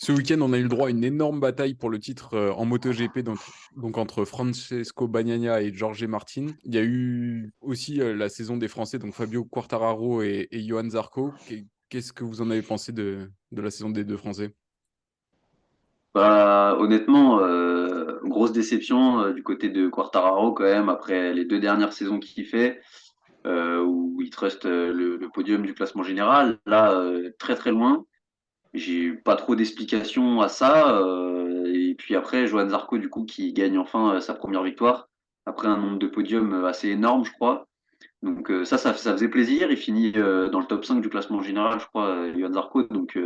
Ce week-end, on a eu le droit à une énorme bataille pour le titre en MotoGP, donc entre Francesco Bagnaia et Jorge Martin. Il y a eu aussi la saison des Français, donc Fabio Quartararo et Johan Zarco. Qu'est-ce que vous en avez pensé de la saison des deux Français? Bah, honnêtement, grosse déception du côté de Quartararo quand même après les deux dernières saisons qu'il fait, où il truste le podium du classement général. Là, très très loin. J'ai eu pas trop d'explications à ça. Et puis après, Johan Zarco du coup qui gagne enfin sa première victoire après un nombre de podiums assez énorme, je crois. Donc ça faisait plaisir. Il finit dans le top 5 du classement général, je crois, Johan Zarco. Donc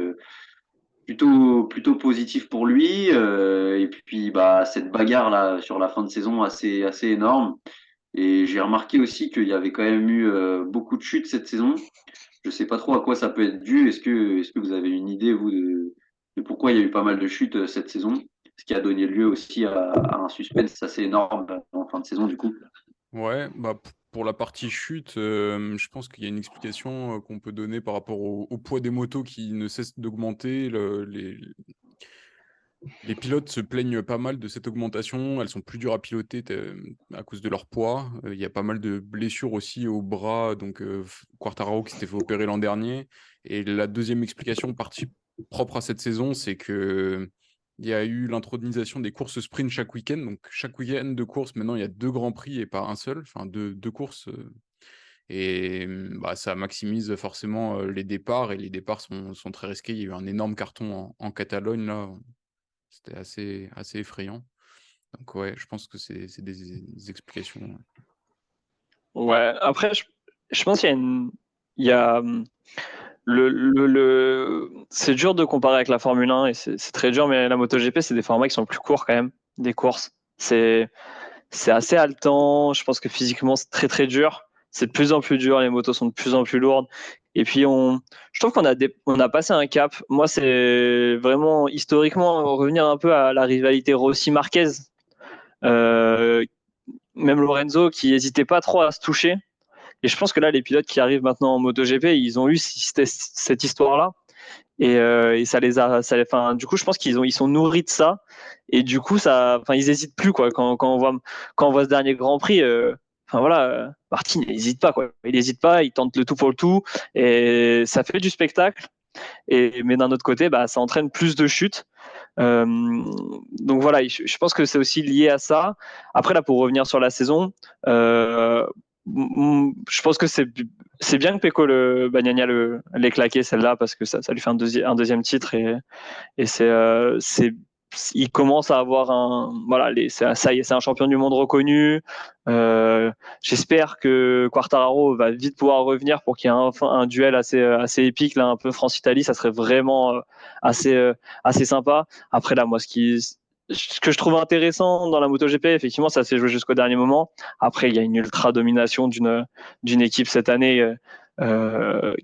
plutôt positif pour lui. Et puis bah cette bagarre là sur la fin de saison assez énorme. Et j'ai remarqué aussi qu'il y avait quand même eu beaucoup de chutes cette saison. Je sais pas trop à quoi ça peut être dû. Est-ce que vous avez une idée vous de pourquoi il y a eu pas mal de chutes cette saison? Ce qui a donné lieu aussi à un suspense assez énorme en fin de saison du coup. Ouais, bah, pour la partie chute, je pense qu'il y a une explication qu'on peut donner par rapport au poids des motos qui ne cesse d'augmenter. Les pilotes se plaignent pas mal de cette augmentation. Elles sont plus dures à piloter à cause de leur poids. Il y a pas mal de blessures aussi au bras. Donc, Quartararo qui s'était fait opérer l'an dernier. Et la deuxième explication propre à cette saison, c'est que il y a eu l'intronisation des courses sprint chaque week-end. Donc, chaque week-end de course, maintenant, il y a deux grands prix et pas un seul. Enfin, deux courses. Et bah, ça maximise forcément les départs. Et les départs sont très risqués. Il y a eu un énorme carton en Catalogne, là. C'était assez effrayant. Donc ouais, je pense que c'est des explications. Ouais. Ouais, après, je pense il y a c'est dur de comparer avec la Formule 1 et c'est très dur, mais la MotoGP, c'est des formats qui sont plus courts quand même, des courses. C'est assez haletant. Je pense que physiquement, c'est très très dur. C'est de plus en plus dur. Les motos sont de plus en plus lourdes. Et puis, je trouve on a passé un cap. Moi, c'est vraiment historiquement revenir un peu à la rivalité Rossi-Marquez. Euh, Même Lorenzo qui n'hésitait pas trop à se toucher. Et je pense que là, les pilotes qui arrivent maintenant en MotoGP, ils ont eu cette histoire-là. Et ça les a, enfin, du coup, je pense ils sont nourris de ça. Et du coup, ils hésitent plus quoi. Quand on voit ce dernier Grand Prix, enfin voilà, Martin, il n'hésite pas quoi. Il n'hésite pas, il tente le tout pour le tout, et ça fait du spectacle. Mais d'un autre côté, bah, ça entraîne plus de chutes. Euh, donc voilà, je pense que c'est aussi lié à ça. Après là, pour revenir sur la saison, je pense que c'est bien que Pecco Bagnaia l'ait claqué celle-là parce que ça lui fait un deuxième titre et il commence à avoir ça y est, c'est un champion du monde reconnu. J'espère que Quartararo va vite pouvoir revenir pour qu'il y ait enfin un duel assez épique là, un peu France-Italie, ça serait vraiment assez assez sympa. Après là, moi ce que je trouve intéressant dans la MotoGP, effectivement, ça s'est joué jusqu'au dernier moment. Après, il y a une ultra domination d'une équipe cette année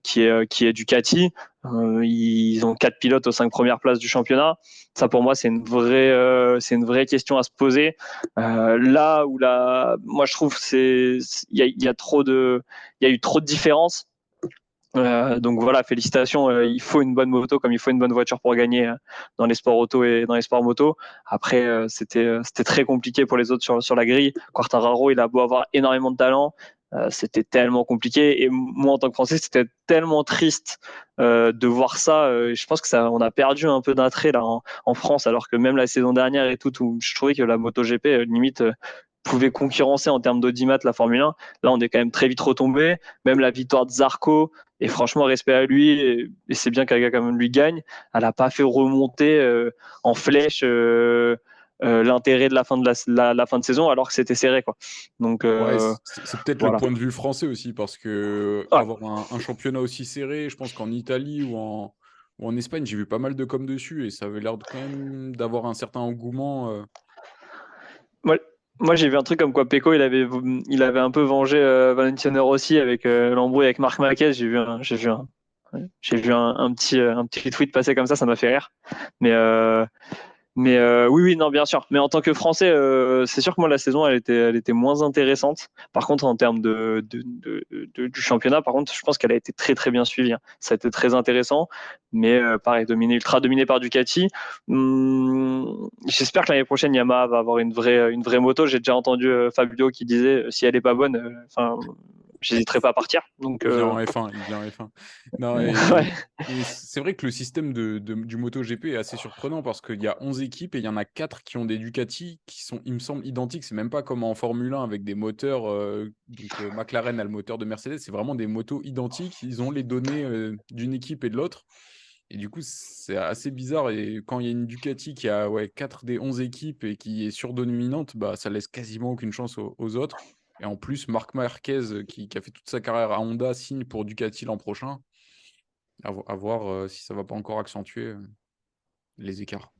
qui est Ducati. Ils ont 4 pilotes aux 5 premières places du championnat. Ça, pour moi, c'est une vraie question à se poser. Là où moi, je trouve il y a il y a eu trop de différences. Donc voilà, félicitations. Il faut une bonne moto comme il faut une bonne voiture pour gagner dans les sports auto et dans les sports moto. Après, c'était très compliqué pour les autres sur la grille. Quartararo, il a beau avoir énormément de talent, c'était tellement compliqué. Et moi, en tant que Français, c'était tellement triste de voir ça. Je pense que on a perdu un peu d'attrait là en France, alors que même la saison dernière et tout, où je trouvais que la MotoGP limite pouvait concurrencer en termes d'audimat la Formule 1. Là, on est quand même très vite retombé. Même la victoire de Zarco, et franchement, respect à lui, et c'est bien qu'un gars comme lui gagne. Elle n'a pas fait remonter en flèche l'intérêt de la fin de saison, alors que c'était serré, quoi. Donc Ouais, c'est peut-être le voilà. point de vue français aussi, parce que Ouais. avoir un championnat aussi serré, je pense qu'en Italie ou en Espagne, j'ai vu pas mal de com dessus et ça avait l'air quand même d'avoir un certain engouement. Moi, moi, j'ai vu un truc comme quoi Pecco, il avait un peu vengé Valentino Rossi avec l'embrouille avec Marc Marquez. J'ai vu un petit tweet passer comme ça m'a fait rire. Mais Mais oui, non, bien sûr. Mais en tant que Français, c'est sûr que moi, la saison, elle était moins intéressante. Par contre, en termes du championnat, par contre, je pense qu'elle a été très, très bien suivie, hein. Ça a été très intéressant. Mais pareil, ultra dominé par Ducati. J'espère que l'année prochaine, Yamaha va avoir une vraie moto. J'ai déjà entendu Fabio qui disait si elle est pas bonne, j'hésiterai pas à partir. Donc, Il vient en F1, il vient en F1. Non, ouais. et c'est vrai que le système du MotoGP est assez surprenant parce qu'il y a 11 équipes et il y en a 4 qui ont des Ducati qui sont, il me semble, identiques. C'est même pas comme en Formule 1 avec des moteurs. McLaren a le moteur de Mercedes, c'est vraiment des motos identiques. Ils ont les données d'une équipe et de l'autre. Et du coup, c'est assez bizarre. Et quand il y a une Ducati qui a 4 des 11 équipes et qui est surdominante, bah, ça laisse quasiment aucune chance aux autres. Et en plus, Marc Marquez, qui a fait toute sa carrière à Honda, signe pour Ducati l'an prochain. À voir si ça va pas encore accentuer les écarts.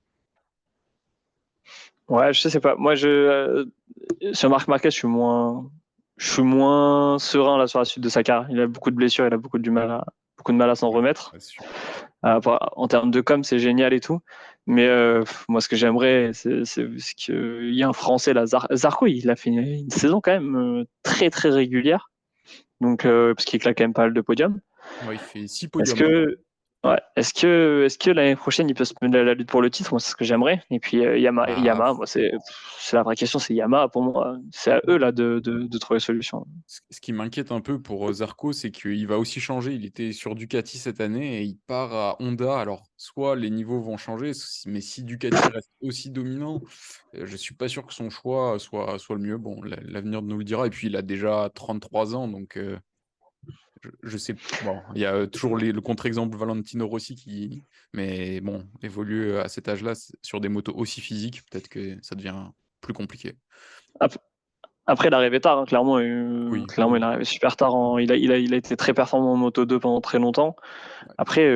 Ouais, je sais pas. Moi, sur Marc Marquez, je suis moins serein là sur la suite de sa carrière. Il a beaucoup de blessures, il a beaucoup de mal à s'en remettre. En termes de com, c'est génial et tout. Mais moi, ce que j'aimerais, c'est qu'il y a un Français là, Zarco, il a fait une saison quand même très très régulière. Donc, parce qu'il claque quand même pas mal de podiums. Ouais, il fait 6 Est-ce podiums. est-ce que l'année prochaine il peut se mettre à la lutte pour le titre? Moi, c'est ce que j'aimerais. Et puis Yamaha, moi, c'est la vraie question, c'est Yamaha pour moi. C'est à eux là de trouver solution. Ce qui m'inquiète un peu pour Zarco, c'est qu'il va aussi changer. Il était sur Ducati cette année et il part à Honda. Alors, soit les niveaux vont changer, mais si Ducati reste aussi dominant, je suis pas sûr que son choix soit le mieux. Bon, l'avenir nous le dira. Et puis, il a déjà 33 ans, donc je sais. Bon, il y a toujours le contre-exemple Valentino Rossi mais bon, évolue à cet âge-là sur des motos aussi physiques, peut-être que ça devient plus compliqué. Après, il est arrivé tard, hein, clairement. Oui. Clairement, il est arrivé super tard. Il a été très performant en Moto 2 pendant très longtemps. Ouais. Après,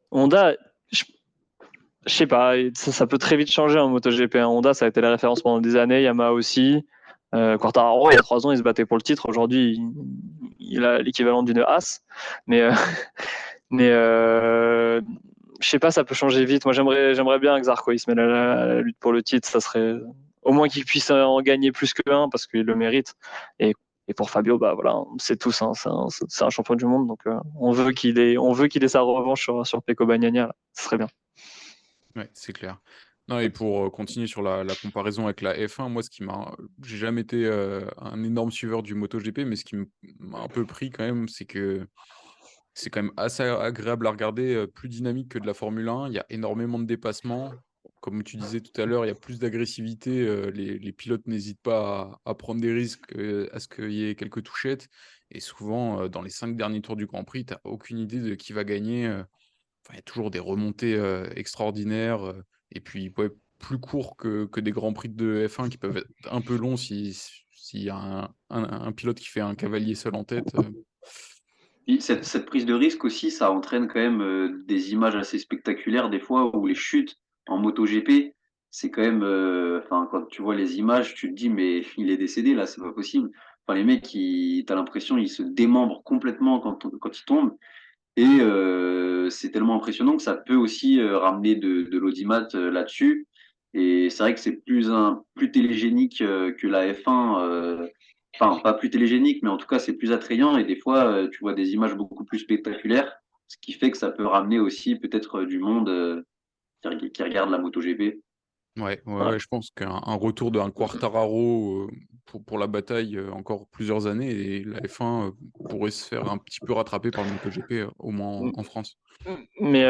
Honda, je sais pas, ça peut très vite changer en MotoGP. Honda, ça a été la référence pendant des années. Yamaha aussi. Quartararo, il y a 3 ans, il se battait pour le titre. Aujourd'hui, il a l'équivalent d'une As. Mais, mais je sais pas, ça peut changer vite. Moi, j'aimerais bien que Zarco il se mette à la lutte pour le titre. Ça serait au moins qu'il puisse en gagner plus que un parce qu'il le mérite. Et pour Fabio, bah voilà, c'est tous, hein, c'est un champion du monde, donc on veut qu'il ait sa revanche sur Pecco Bagnaia. Là. Ce serait bien. Ouais, c'est clair. Non, et pour continuer sur la comparaison avec la F1, moi, j'ai jamais été un énorme suiveur du MotoGP, mais ce qui m'a un peu pris quand même, c'est que c'est quand même assez agréable à regarder, plus dynamique que de la Formule 1. Il y a énormément de dépassements. Comme tu disais tout à l'heure, il y a plus d'agressivité. Les pilotes n'hésitent pas à prendre des risques, à ce qu'il y ait quelques touchettes. Et souvent, dans les 5 derniers tours du Grand Prix, tu n'as aucune idée de qui va gagner. Enfin, il y a toujours des remontées extraordinaires. Et puis, ouais, plus court que des Grands Prix de F1 qui peuvent être un peu longs s'il y a un pilote qui fait un cavalier seul en tête. Puis cette prise de risque aussi, ça entraîne quand même des images assez spectaculaires des fois où les chutes en MotoGP, c'est quand même, enfin quand tu vois les images, tu te dis mais il est décédé là, c'est pas possible. Enfin les mecs, t'as l'impression ils se démembrent complètement quand ils tombent et c'est tellement impressionnant que ça peut aussi ramener de l'audimat là-dessus. Et c'est vrai que c'est plus télégénique que la F1. Enfin, pas plus télégénique, mais en tout cas, c'est plus attrayant. Et des fois, tu vois des images beaucoup plus spectaculaires, ce qui fait que ça peut ramener aussi peut-être du monde qui regarde la MotoGP. Ouais, Voilà. je pense qu'un retour d'un Quartararo pour la bataille encore plusieurs années et la F1 pourrait se faire un petit peu rattraper par le MotoGP, au moins en France. Mais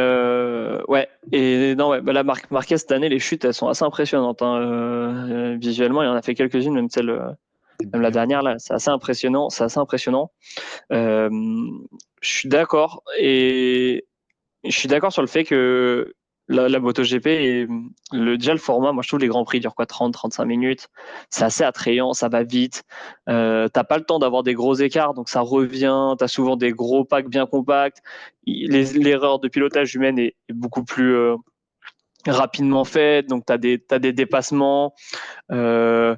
ouais, et non, ouais, bah là, Marquez, cette année, les chutes, elles sont assez impressionnantes, hein. Visuellement, il en a fait quelques-unes, même la dernière, là, c'est assez impressionnant. C'est assez impressionnant. Je suis d'accord, et je suis d'accord sur le fait que la MotoGP et déjà le format, moi je trouve les grands prix durent quoi, 30-35 minutes, c'est assez attrayant, ça va vite, t'as pas le temps d'avoir des gros écarts, donc ça revient, t'as souvent des gros packs bien compacts, l'erreur de pilotage humaine est beaucoup plus rapidement faite, donc t'as des dépassements, t'as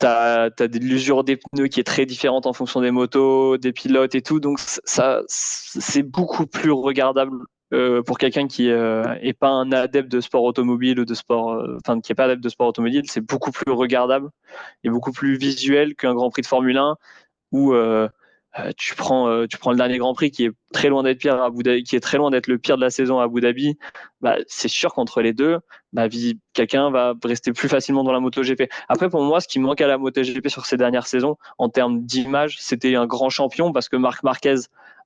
de l'usure des pneus qui est très différente en fonction des motos, des pilotes et tout, donc ça c'est beaucoup plus regardable pour quelqu'un qui est pas un adepte de sport automobile ou de sport, qui est pas adepte de sport automobile, c'est beaucoup plus regardable et beaucoup plus visuel qu'un Grand Prix de Formule 1 où tu prends le dernier Grand Prix qui est très loin d'être pire à Abu Dhabi, qui est très loin d'être le pire de la saison à Abu Dhabi. Bah, c'est sûr qu'entre les deux, bah, quelqu'un va rester plus facilement dans la MotoGP. Après, pour moi, ce qui manque à la MotoGP sur ces dernières saisons, en termes d'image, c'était un grand champion parce que Marc Marquez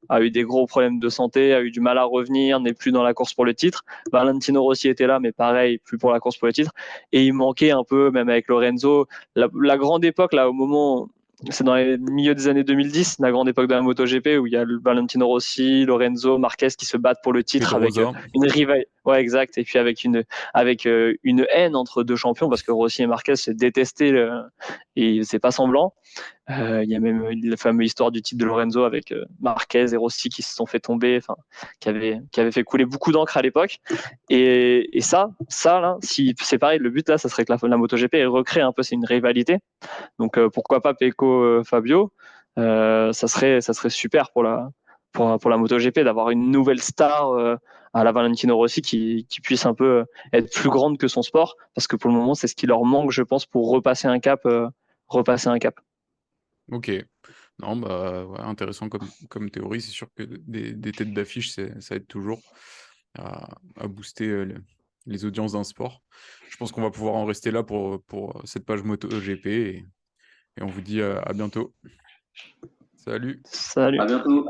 a eu des gros problèmes de santé, a eu du mal à revenir, n'est plus dans la course pour le titre. Valentino Rossi était là, mais pareil, plus pour la course pour le titre. Et il manquait un peu, même avec Lorenzo, la grande époque, là, au moment, c'est dans les milieux des années 2010, la grande époque de la MotoGP, où il y a le Valentino Rossi, Lorenzo, Marquez qui se battent pour le titre avec une rivalité. Ouais, exact. Et puis avec une haine entre deux champions, parce que Rossi et Marquez se détestaient et c'est pas semblant. Il y a même la fameuse histoire du titre de Lorenzo avec Marquez et Rossi qui se sont fait tomber, qui avait fait couler beaucoup d'encre à l'époque. Et ça là, si c'est pareil, le but là, ça serait que la MotoGP elle recrée un peu, c'est une rivalité. Donc pourquoi pas Pecco Fabio, ça serait super pour la MotoGP d'avoir une nouvelle star à la Valentino Rossi qui puisse un peu être plus grande que son sport, parce que pour le moment c'est ce qui leur manque, je pense, pour repasser un cap. Ok. Non, bah ouais, intéressant comme théorie. C'est sûr que des têtes d'affiche, ça aide toujours à booster les audiences d'un sport. Je pense qu'on va pouvoir en rester là pour cette page MotoGP et on vous dit à bientôt. Salut. Salut. À bientôt.